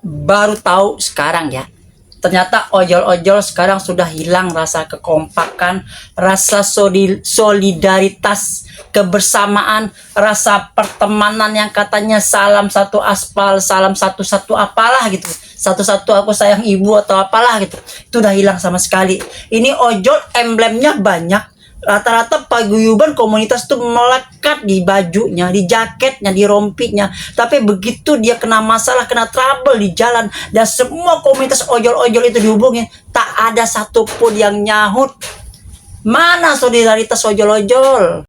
baru tahu sekarang ya. Ternyata ojol-ojol sekarang sudah hilang rasa kekompakan, rasa solidaritas, kebersamaan, rasa pertemanan yang katanya salam satu aspal, salam satu-satu apalah gitu. Satu-satu aku sayang ibu atau apalah gitu. Itu udah hilang sama sekali. Ini ojol emblemnya banyak. Rata-rata paguyuban komunitas tuh melekat di bajunya, di jaketnya, di rompinya. Tapi begitu dia kena masalah, kena trouble di jalan, dan semua komunitas ojol-ojol itu dihubungin, tak ada satupun yang nyahut. Mana solidaritas ojol-ojol?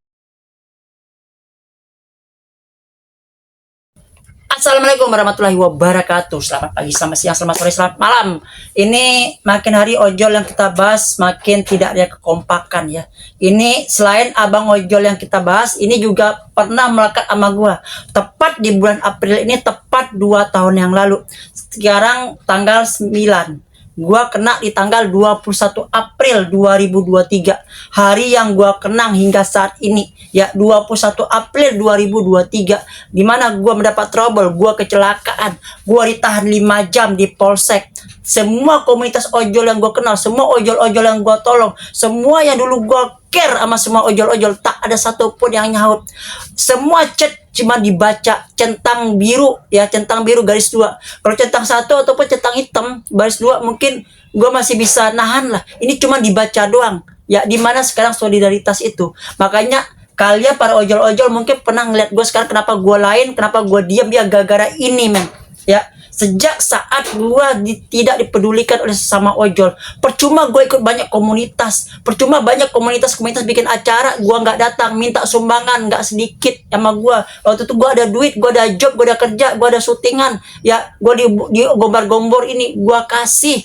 Assalamualaikum warahmatullahi wabarakatuh. Selamat pagi, selamat siang, selamat sore, selamat malam. Ini makin hari ojol yang kita bahas makin tidak ada kekompakan ya. Ini selain abang ojol yang kita bahas, ini juga pernah melekat sama gua. Tepat di bulan April ini, tepat 2 tahun yang lalu. Sekarang tanggal 9. Gua kena di tanggal 21 April 2023. Hari yang gua kenang hingga saat ini. Ya, 21 April 2023. Dimana gua mendapat trouble, gua kecelakaan. Gua ditahan 5 jam di Polsek. Semua komunitas ojol yang gua kenal, semua ojol-ojol yang gua tolong, semua yang dulu gua care sama semua ojol-ojol, tak ada satupun yang nyaut. Semua chat cuma dibaca centang biru ya, centang biru garis 2. Kalau centang 1 ataupun centang hitam garis 2 mungkin gue masih bisa nahan lah. Ini cuma dibaca doang ya. Dimana sekarang solidaritas itu? Makanya kalian para ojol-ojol mungkin pernah ngeliat gue sekarang kenapa gue lain, kenapa gue diam ya, gara-gara ini men ya. Sejak saat gue tidak dipedulikan oleh sesama ojol, percuma gue ikut banyak komunitas, percuma banyak komunitas bikin acara, gue nggak datang, minta sumbangan nggak sedikit sama gue. Waktu itu gue ada duit, gue ada job, gue ada kerja, gue ada syutingan, ya gue di gombar-gombor ini gue kasih.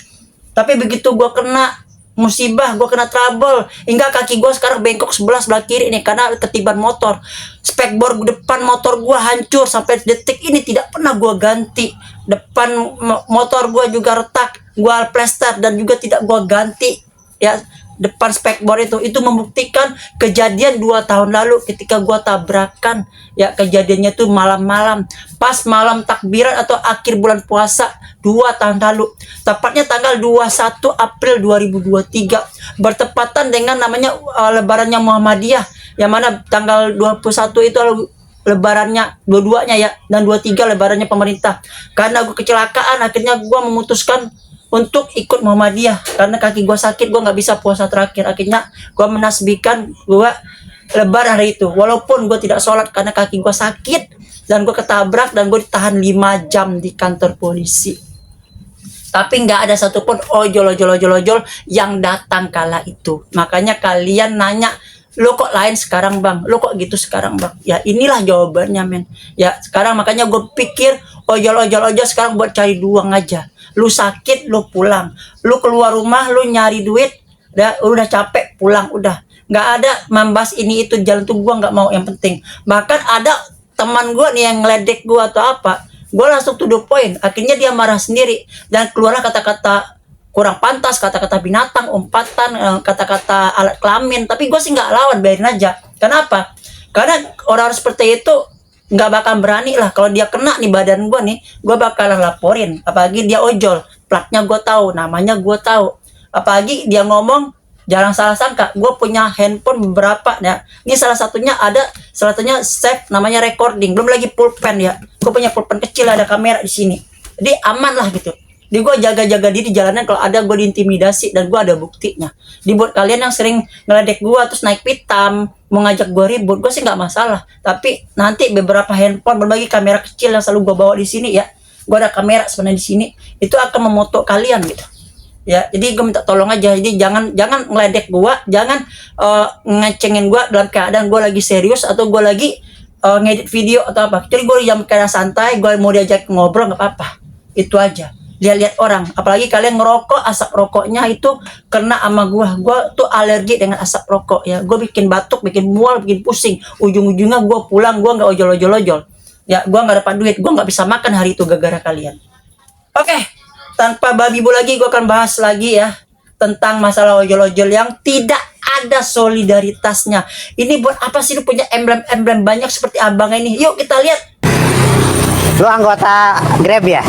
Tapi begitu gue kena musibah, gue kena trouble, hingga kaki gue sekarang bengkok sebelah kiri nih karena ketiban motor. Spekboard depan motor gue hancur, sampai detik ini tidak pernah gue ganti. Depan motor gue juga retak, gue plester dan juga tidak gue ganti ya. Depan spekboard itu membuktikan kejadian 2 tahun lalu ketika gua tabrakan ya. Kejadiannya tuh malam-malam, pas malam takbiran atau akhir bulan puasa 2 tahun lalu, tepatnya tanggal 21 April 2023, bertepatan dengan namanya lebarannya Muhammadiyah, yang mana tanggal 21 itu lebarannya dua-duanya ya, dan 23 lebarannya pemerintah. Karena gue kecelakaan, akhirnya gue memutuskan untuk ikut Muhammadiyah karena kaki gue sakit, gue nggak bisa puasa terakhir. Akhirnya gue menasbihkan gue lebaran hari itu, walaupun gue tidak sholat karena kaki gue sakit, dan gue ketabrak dan gue ditahan 5 jam di kantor polisi. Tapi nggak ada satupun ojol yang datang kala itu. Makanya kalian nanya, lo kok lain sekarang bang, lo kok gitu sekarang bang, ya inilah jawabannya men ya. Sekarang makanya gue pikir ojol sekarang buat cari uang aja. Lu sakit lu pulang, lu keluar rumah lu nyari duit, udah capek pulang, udah nggak ada membahas ini itu jalan tuh. Gue nggak mau, yang penting. Bahkan ada teman gue nih yang ngeledek gue atau apa, gue langsung to the point. Akhirnya dia marah sendiri dan keluarlah kata-kata kurang pantas, kata-kata binatang, umpatan, kata-kata alat kelamin. Tapi gue sih nggak lawan, biarin aja. Kenapa? Karena orang seperti itu nggak bakal berani lah. Kalau dia kena nih badan gue nih, gue bakalan laporin. Apalagi dia ojol, platnya gue tahu, namanya gue tahu. Apalagi dia ngomong, jangan salah sangka, gue punya handphone beberapa ya. Ini salah satunya save, namanya recording, belum lagi pulpen ya. Gue punya pulpen kecil, ada kamera di sini, jadi aman lah gitu. Di gue jaga-jaga diri jalanan, kalau ada gue diintimidasi dan gue ada buktinya. Dibuat kalian yang sering ngeledek gue terus naik pitam mau ngajak gue ribut, gue sih nggak masalah. Tapi nanti beberapa handphone berbagi kamera kecil yang selalu gue bawa di sini ya, gue ada kamera sebenarnya di sini, itu akan memoto kalian gitu ya. Jadi gue minta tolong aja, jadi jangan ngeledek gue, jangan ngecengin gue dalam keadaan gue lagi serius atau gue lagi ngedit video atau apa. Jadi gue jam kayak santai, gue mau diajak ngobrol nggak apa-apa, itu aja. Lihat-lihat orang, apalagi kalian ngerokok, asap rokoknya itu kena sama gue tuh alergi dengan asap rokok ya. Gue bikin batuk, bikin mual, bikin pusing, ujung-ujungnya gue pulang, gue nggak ojol ya. Gue nggak dapat duit, gue nggak bisa makan hari itu gara-gara kalian. Oke, tanpa babi bu lagi, gue akan bahas lagi ya tentang masalah ojol-ojol yang tidak ada solidaritasnya. Ini buat apa sih lu punya emblem banyak seperti abang ini? Yuk kita lihat. Lu anggota Grab ya?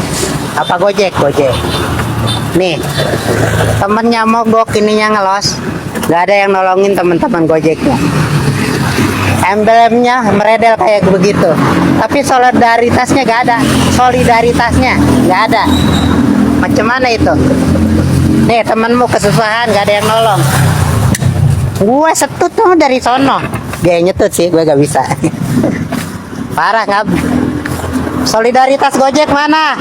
Apa Gojek? Gojek. Nih, temennya mogok, ininya ngelos. Gak ada yang nolongin teman-teman Gojeknya. Emblemnya meredel kayak begitu. Tapi solidaritasnya gak ada. Solidaritasnya gak ada. Macam mana itu? Nih, temenmu kesusahan, gak ada yang nolong. Gue setut tuh dari sono. Dia nyetut sih, gue gak bisa. Parah nggak? Solidaritas Gojek mana?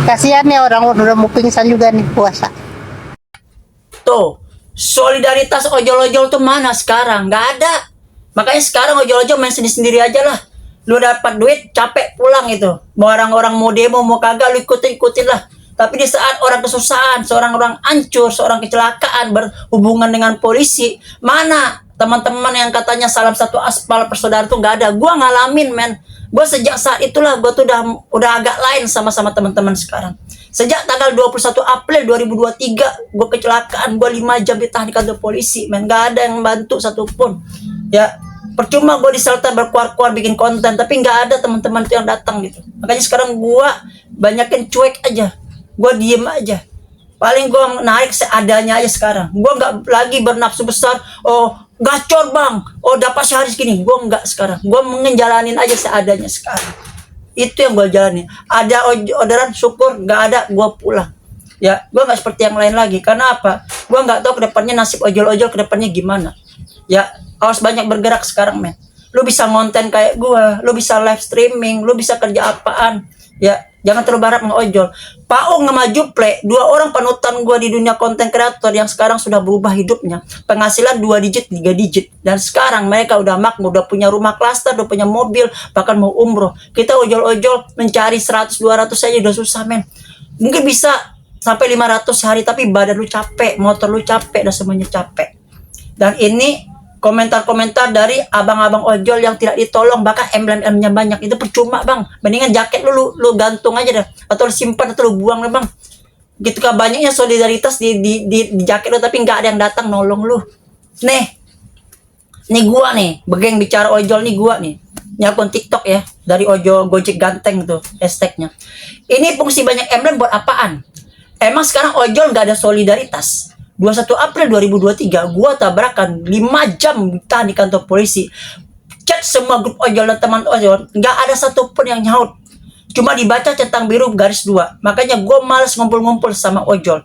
Kasihan nih orang udah mau pingsan juga nih puasa. Tuh, solidaritas ojol-ojol tuh mana sekarang? Nggak ada. Makanya sekarang ojol-ojol main sendiri-sendiri aja lah. Lu dapat duit, capek pulang itu. Mau orang-orang mau demo, mau kagak, lu ikutin lah. Tapi di saat orang kesusahan, seorang orang hancur, seorang kecelakaan berhubungan dengan polisi, mana teman-teman yang katanya salam satu aspal persaudaraan tuh nggak ada. Gua ngalamin, men. Gue sejak saat itulah gue tuh udah agak lain sama teman-teman sekarang. Sejak tanggal 21 April 2023 gue kecelakaan, gue 5 jam ditahan di kantor polisi, men. Gak ada yang bantu satupun. Ya, percuma gue di shelter berkuar-kuar bikin konten, tapi nggak ada teman-teman tuh yang datang gitu. Makanya sekarang gue banyakin cuek aja, gue diem aja. Paling gue narik seadanya aja sekarang. Gue nggak lagi bernafsu besar. Oh, gacor bang, oh dapat sehari segini. Gue nggak sekarang. Gue menjalanin aja seadanya sekarang. Itu yang gue jalanin. Ada orderan, syukur. Nggak ada, gue pulang. Ya, gue nggak seperti yang lain lagi. Karena apa? Gue nggak tahu kedepannya nasib ojol-ojol kedepannya gimana. Ya, harus banyak bergerak sekarang, men. Lu bisa ngonten kayak gue, lu bisa live streaming, lu bisa kerja apaan. Ya, jangan terlalu berharap mengojol. Paung sama Juple, 2 orang panutan gue di dunia konten kreator yang sekarang sudah berubah hidupnya. Penghasilan 2 digit, 3 digit. Dan sekarang mereka udah makmur, udah punya rumah klaster, udah punya mobil, bahkan mau umroh. Kita ojol-ojol mencari 100-200 saja udah susah, men. Mungkin bisa sampai 500 hari, tapi badan lu capek, motor lu capek, dan semuanya capek. Dan ini komentar-komentar dari abang-abang ojol yang tidak ditolong, bahkan emblem-emblemnya banyak. Itu percuma, bang. Mendingan jaket lu gantung aja dah, atau lu simpan, atau lu buang lah, bang. Gitu kan banyaknya solidaritas di jaket lu, tapi nggak ada yang datang nolong lu. Nih gua nih, begeng bicara ojol nih, gua nih. Ini akun TikTok ya, dari ojol Gojek Ganteng tuh hashtagnya. Ini fungsi banyak emblem buat apaan? Emang sekarang ojol nggak ada solidaritas? 21 April 2023 gua tabrakan 5 jam ditahan di kantor polisi. Chat semua grup ojol dan teman ojol, nggak ada satupun yang nyaut. Cuma dibaca centang biru garis 2. Makanya gua males ngumpul-ngumpul sama ojol.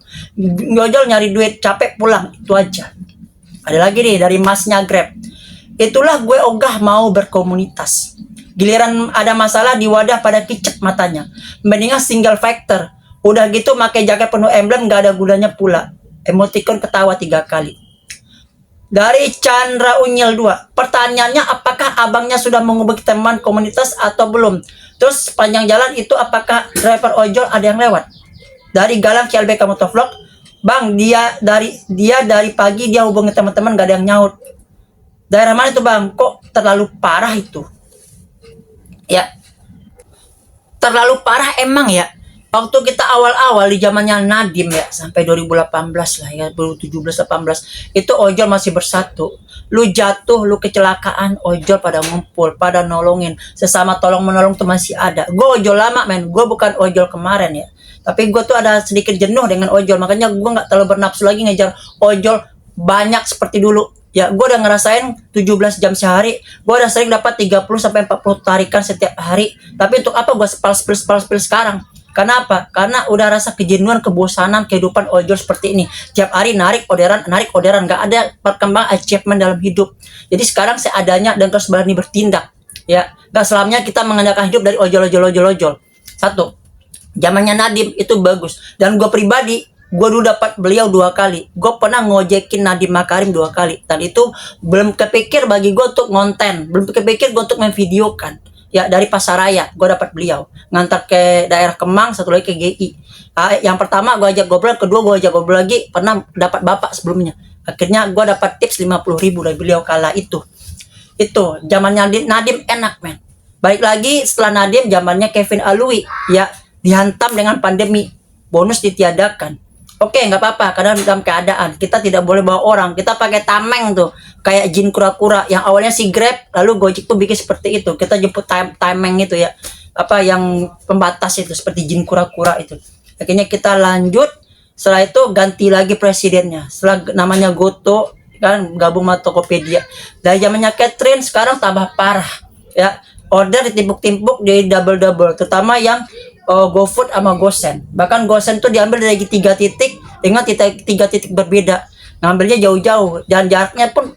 Ojol nyari duit, capek pulang, itu aja. Ada lagi nih dari masnya Grab. Itulah gue ogah mau berkomunitas. Giliran ada masalah di wadah pada kicep matanya. Mendingan single factor. Udah gitu pakai jaket penuh emblem, nggak ada gunanya pula. Emoticon ketawa 3 kali. Dari Chandra Unyil 2. Pertanyaannya, apakah abangnya sudah menghubungi teman komunitas atau belum? Terus sepanjang jalan itu apakah driver ojol ada yang lewat? Dari Galang CLBK Motovlog. Bang, dia dari pagi dia hubungi teman-teman gak ada yang nyaut. Daerah mana itu, bang? Kok terlalu parah itu? Ya, terlalu parah emang ya. Waktu kita awal-awal di zamannya Nadiem ya, sampai 2018 lah ya, 2017-18, itu ojol masih bersatu. Lu jatuh, lu kecelakaan, ojol pada ngumpul, pada nolongin. Sesama tolong menolong tuh masih ada. Gue ojol lama, men. Gue bukan ojol kemarin ya. Tapi gue tuh ada sedikit jenuh dengan ojol. Makanya gue gak terlalu bernafsu lagi ngejar ojol banyak seperti dulu. Ya, gue udah ngerasain 17 jam sehari. Gue udah sering dapat 30-40 tarikan setiap hari. Tapi untuk apa gue spil sekarang? Karena apa? Karena udah rasa kejenuhan, kebosanan kehidupan ojol seperti ini. Tiap hari narik orderan. Gak ada perkembangan achievement dalam hidup. Jadi sekarang seadanya dan terus berani bertindak. Ya, gak selamanya kita mengandalkan hidup dari ojol. Satu, zamannya Nadiem itu bagus. Dan gue pribadi, gue dulu dapat beliau 2 kali. Gue pernah ngojekin Nadiem Makarim 2 kali. Dan itu belum kepikir bagi gue untuk ngonten. Belum kepikir gue untuk memvideokan. Ya, dari Pasaraya gue dapat beliau ngantar ke daerah Kemang, satu lagi ke GI. Yang pertama gue ajak ngobrol, kedua gue ajak ngobrol lagi, pernah dapat bapak sebelumnya. Akhirnya gue dapat tips 50.000 dari beliau kala itu zamannya Nadiem enak, men. Balik lagi setelah Nadiem, zamannya Kevin Alui ya, dihantam dengan pandemi, bonus ditiadakan. Oke, nggak apa-apa, karena dalam keadaan kita tidak boleh bawa orang, kita pakai tameng tuh, kayak jin kura-kura yang awalnya si Grab, lalu Gojek tuh bikin seperti itu, kita jemput tameng itu ya. apa yang pembatas itu seperti jin kura-kura itu. Akhirnya kita lanjut, setelah itu ganti lagi presidennya. Setelah namanya Goto kan gabung sama Tokopedia. Dari zamannya Catherine sekarang tambah parah ya. Order ditimpuk-timpuk jadi double-double, terutama yang GoFood sama GoSend. Bahkan GoSend tuh diambil dari 3 titik dengan 3 titik berbeda. Ngambilnya jauh-jauh dan jaraknya pun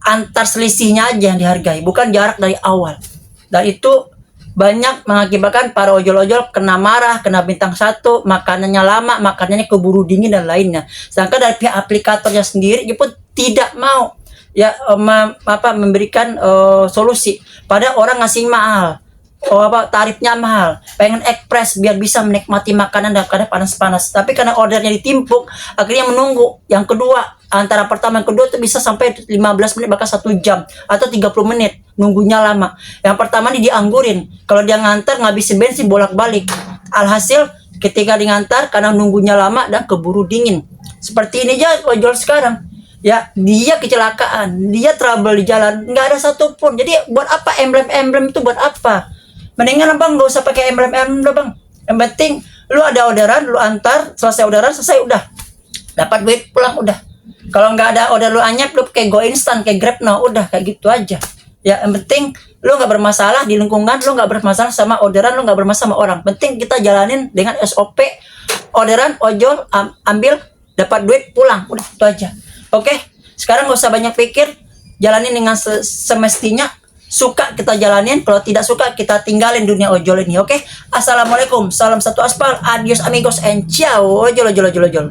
antar selisihnya aja yang dihargai, bukan jarak dari awal. Dan itu banyak mengakibatkan para ojol-ojol kena marah, kena bintang 1, makanannya lama, makanannya keburu dingin dan lainnya. Sedangkan dari pihak aplikatornya sendiri dia pun tidak mau ya memberikan solusi pada orang ngasih mahal. Tarifnya mahal, pengen ekspres biar bisa menikmati makanan dalam keadaan panas-panas. Tapi karena ordernya ditimpuk, akhirnya menunggu. Yang kedua, antara pertama dan kedua itu bisa sampai 15 menit bahkan 1 jam atau 30 menit, nunggunya lama. Yang pertama ini dianggurin, kalau dia ngantar ngabisin bensin bolak-balik. Alhasil ketika diantar karena nunggunya lama dan keburu dingin. Seperti ini aja ojol sekarang. Ya, dia kecelakaan, dia trouble di jalan, nggak ada satupun. Jadi buat apa emblem-emblem itu, buat apa? Mendingan abang gak usah pakai emblem-emblem udah bang. Yang penting lu ada orderan, lu antar, selesai orderan, selesai udah. Dapat duit pulang udah. Kalau nggak ada order lu anyap, lu kayak Go Instant, kayak Grab Now, udah kayak gitu aja. Ya yang penting lu nggak bermasalah di lingkungan, lu nggak bermasalah sama orderan, lu nggak bermasalah sama orang. Penting kita jalanin dengan SOP, orderan, ojol, ambil, dapat duit, pulang, udah itu aja. Oke, sekarang gak usah banyak pikir, jalanin dengan semestinya. Suka kita jalanin, kalau tidak suka kita tinggalin dunia ojol ini. Oke, assalamualaikum, salam satu aspal, adios amigos and ciao, ojol ojol ojol ojol.